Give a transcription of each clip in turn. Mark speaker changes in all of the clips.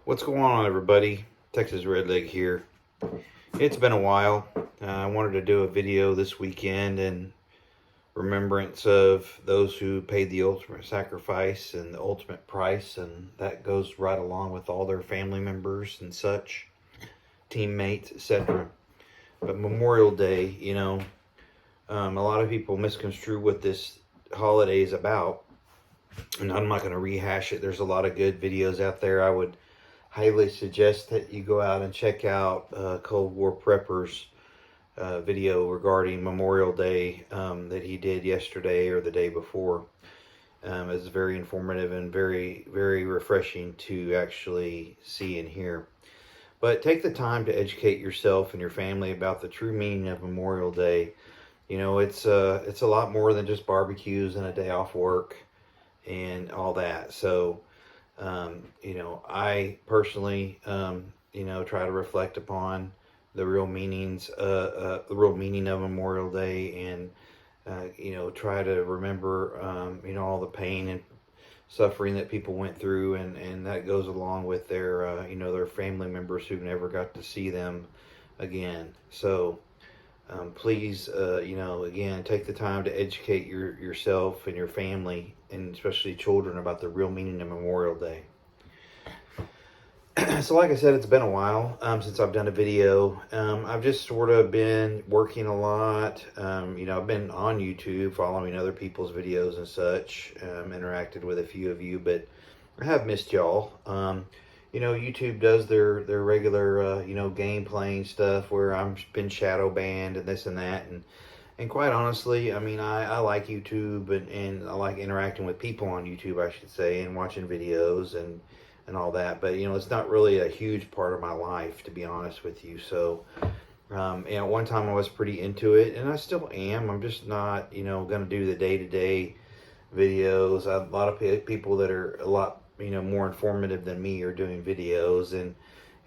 Speaker 1: What's going on, everybody? Texas Redleg here. It's been a while. I wanted to do a video this weekend in remembrance of those who paid the ultimate sacrifice and the ultimate price, and that goes right along with all their family members and such, teammates, etc. But Memorial Day, a lot of people misconstrue what this holiday is about, and I'm not going to rehash it. There's a lot of good videos out there. I would highly suggest that you go out and check out Cold War Prepper's video regarding Memorial Day that he did yesterday or the day before. It's very informative and very, very refreshing to actually see and hear. But take the time to educate yourself and your family about the true meaning of Memorial Day. It's a lot more than just barbecues and a day off work and all that. So I personally, try to reflect upon the real meanings, the real meaning of Memorial Day, and try to remember, all the pain and suffering that people went through, and that goes along with their, their family members who never got to see them again. So, please, again, take the time to educate yourself and your family, and especially children, about the real meaning of Memorial Day. So like I said, it's been a while since I've done a video. I've just sort of been working a lot. I've been on YouTube following other people's videos and such, interacted with a few of you, but I have missed y'all. YouTube does their regular, game playing stuff where I'm been shadow banned and this and that. And quite honestly, I like YouTube and I like interacting with people on YouTube, I should say, and watching videos and all that. But, it's not really a huge part of my life, to be honest with you. So, one time I was pretty into it, and I still am. I'm just not, going to do the day-to-day videos. A lot of people that are a lot more informative than me are doing videos, and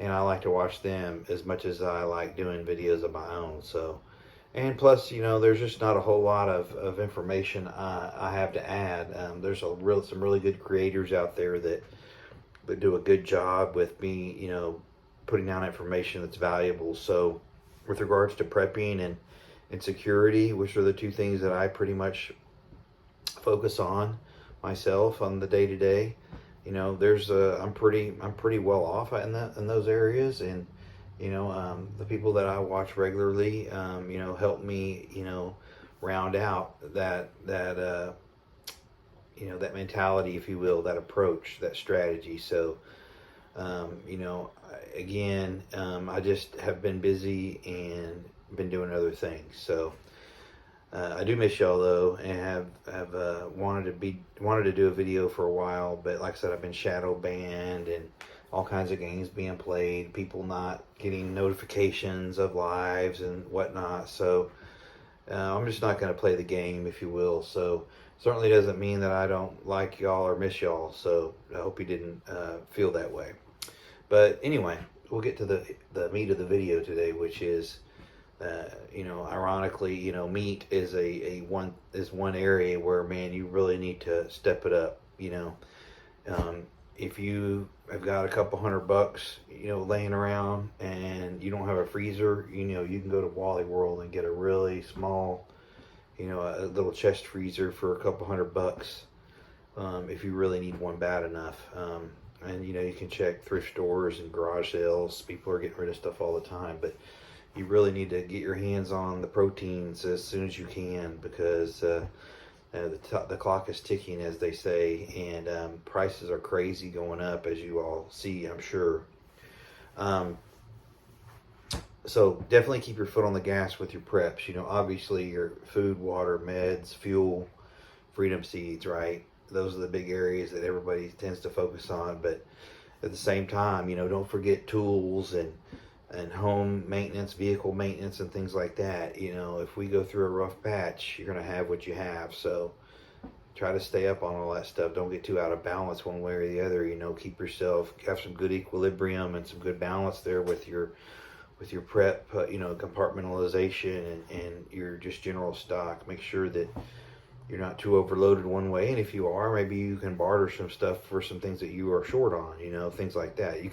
Speaker 1: I like to watch them as much as I like doing videos of my own. So, and plus, there's just not a whole lot of information I have to add. There's some really good creators out there that do a good job with me, putting down information that's valuable. So, with regards to prepping and security, which are the two things that I pretty much focus on myself on the day-to-day, I'm pretty well off in those areas, and the people that I watch regularly, help me, round out that mentality, if you will, that approach, that strategy. So, I just have been busy and been doing other things. So, I do miss y'all though, and have wanted to do a video for a while, but like I said, I've been shadow banned and all kinds of games being played, people not getting notifications of lives and whatnot. So I'm just not going to play the game, if you will. So certainly doesn't mean that I don't like y'all or miss y'all. So I hope you didn't feel that way. But anyway, we'll get to the meat of the video today, which is ironically, meat is one area where, man, you really need to step it up. If you have got a couple $100, laying around and you don't have a freezer, you can go to Wally World and get a really small, a little chest freezer for a couple $100, if you really need one bad enough. And you can check thrift stores and garage sales. People are getting rid of stuff all the time, but you really need to get your hands on the proteins as soon as you can, because the clock is ticking, as they say, and prices are crazy going up, as you all see, I'm sure. So definitely keep your foot on the gas with your preps. Obviously your food, water, meds, fuel, freedom seeds, right? Those are the big areas that everybody tends to focus on. But at the same time, don't forget tools and home maintenance, vehicle maintenance, and things like that. If we go through a rough patch, you're going to have what you have. So try to stay up on all that stuff. Don't get too out of balance one way or the other. Keep yourself, have some good equilibrium and some good balance there with your prep, compartmentalization and your just general stock. Make sure that you're not too overloaded one way. And if you are, maybe you can barter some stuff for some things that you are short on, things like that. You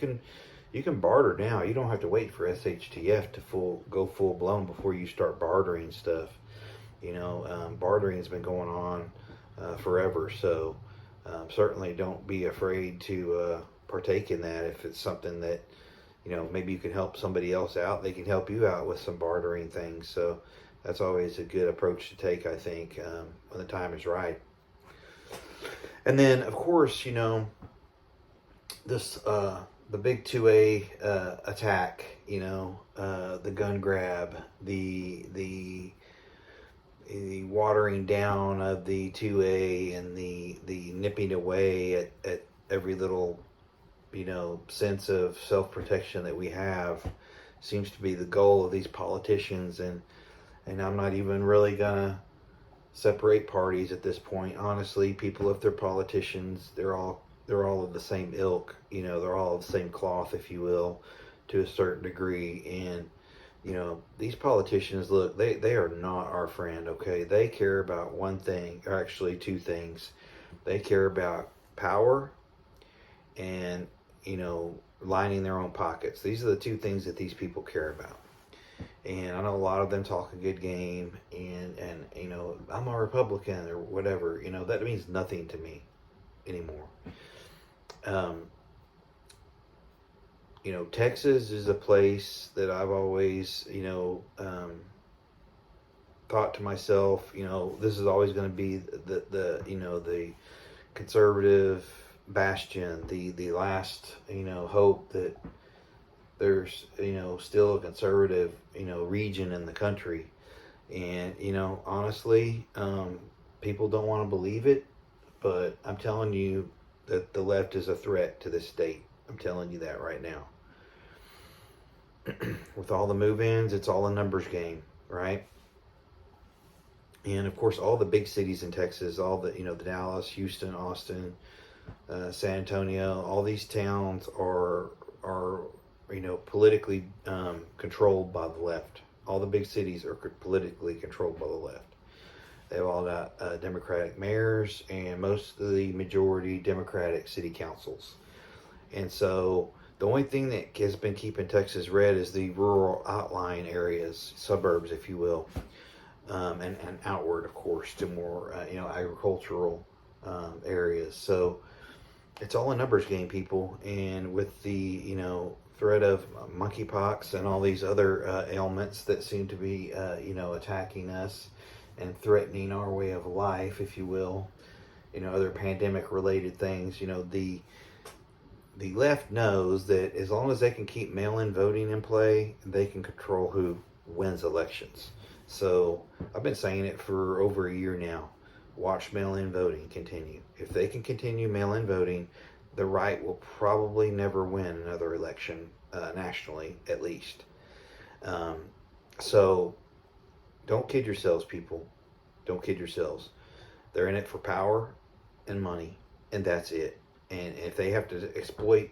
Speaker 1: can barter now. You don't have to wait for SHTF to go full blown before you start bartering stuff. Bartering has been going on forever. So certainly don't be afraid to partake in that if it's something that, maybe you can help somebody else out. They can help you out with some bartering things. So that's always a good approach to take, I think, when the time is right. And then, of course, this the big 2A attack, the gun grab, the watering down of the 2A, and the nipping away at every little, sense of self-protection that we have seems to be the goal of these politicians. And I'm not even really gonna separate parties at this point. Honestly, people, if they're politicians, they're all of the same ilk. They're all of the same cloth, if you will, to a certain degree. And these politicians, look, they are not our friend. Okay, they care about one thing, or actually two things. They care about power and lining their own pockets. These are the two things that these people care about. And I know a lot of them talk a good game, and I'm a Republican or whatever. That means nothing to me anymore. Texas is a place that I've always, thought to myself, this is always going to be the conservative bastion, the last, hope that there's, still a conservative, region in the country. And, honestly, people don't want to believe it, but I'm telling you that the left is a threat to this state. I'm telling you that right now. With all the move-ins, it's all a numbers game, right? And of course, all the big cities in Texas, all the, the Dallas, Houston, Austin, San Antonio, all these towns are politically controlled by the left. All the big cities are politically controlled by the left. They've all got Democratic mayors and most of the majority Democratic city councils. And so the only thing that has been keeping Texas red is the rural outlying areas, suburbs, if you will, and outward, of course, to more agricultural areas. So it's all a numbers game, people. And with the threat of monkeypox and all these other ailments that seem to be attacking us and threatening our way of life, if you will, other pandemic related things, the left knows that as long as they can keep mail-in voting in play, they can control who wins elections. So I've been saying it for over a year now. Watch mail-in voting continue. If they can continue mail-in voting, the right will probably never win another election, nationally at least. So don't kid yourselves, people. Don't kid yourselves. They're in it for power and money, and that's it. And if they have to exploit,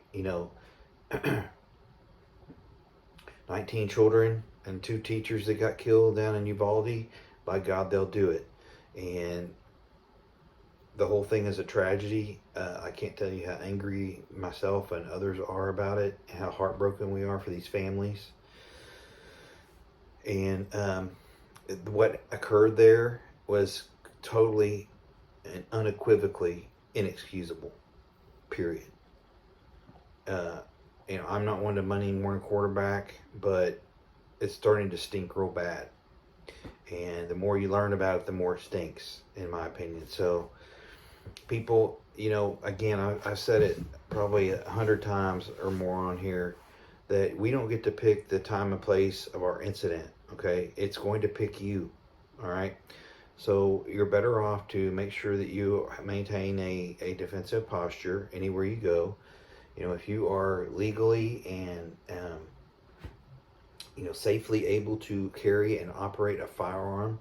Speaker 1: 19 children and 2 teachers that got killed down in Uvalde, by God, they'll do it. And the whole thing is a tragedy. I can't tell you how angry myself and others are about it, and how heartbroken we are for these families. And what occurred there was totally and unequivocally inexcusable. Period. I'm not one to money one quarterback, but it's starting to stink real bad. And the more you learn about it, the more it stinks, in my opinion. So, people, again, I've said it probably 100 times or more on here, that we don't get to pick the time and place of our incident, okay? It's going to pick you, all right? So you're better off to make sure that you maintain a defensive posture anywhere you go. If you are legally and safely able to carry and operate a firearm,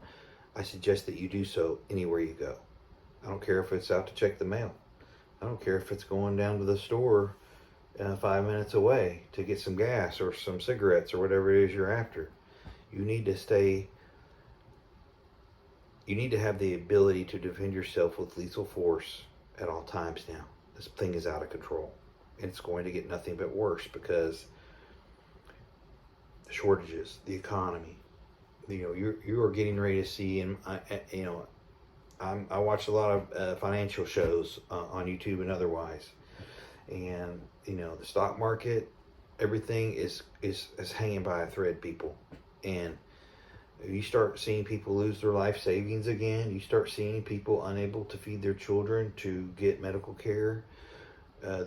Speaker 1: I suggest that you do so anywhere you go. I don't care if it's out to check the mail. I don't care if it's going down to the store 5 minutes away to get some gas or some cigarettes or whatever it is you're after. You need to You need to have the ability to defend yourself with lethal force at all times now. This thing is out of control. And it's going to get nothing but worse because the shortages, the economy, you are getting ready to see, and I watch a lot of financial shows on YouTube and otherwise, and the stock market, everything is hanging by a thread, people. And you start seeing people lose their life savings again. You start seeing people unable to feed their children, to get medical care,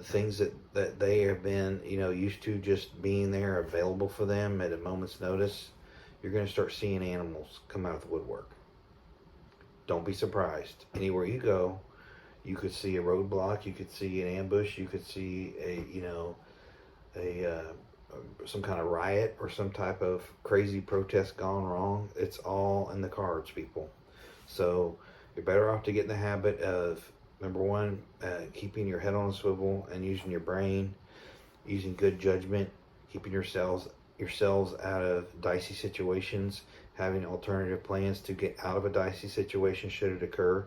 Speaker 1: things that they have been used to just being there available for them at a moment's notice. You're going to start seeing animals come out of the woodwork. Don't be surprised. Anywhere you go, you could see a roadblock, you could see an ambush, you could see some kind of riot or some type of crazy protest gone wrong. It's all in the cards, people. So you're better off to get in the habit of, number one, keeping your head on a swivel and using your brain, using good judgment, keeping yourselves out of dicey situations, having alternative plans to get out of a dicey situation should it occur.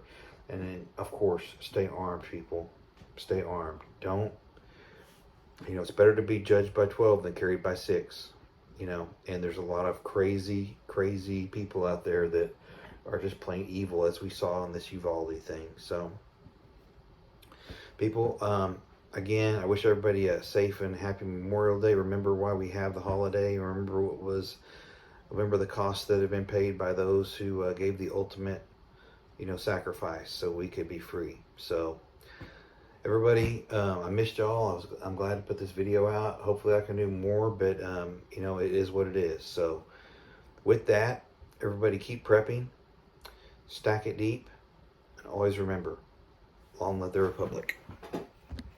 Speaker 1: And then, of course, stay armed, people. Stay armed. Don't, it's better to be judged by 12 than carried by 6, and there's a lot of crazy people out there that are just plain evil, as we saw in this Uvalde thing. So, people, again, I wish everybody a safe and happy Memorial Day. Remember why we have the holiday. Remember the costs that have been paid by those who gave the ultimate, sacrifice so we could be free. So, everybody, I missed y'all. I'm glad to put this video out. Hopefully I can do more, but it is what it is. So, with that, everybody keep prepping, stack it deep, and always remember, long live the Republic.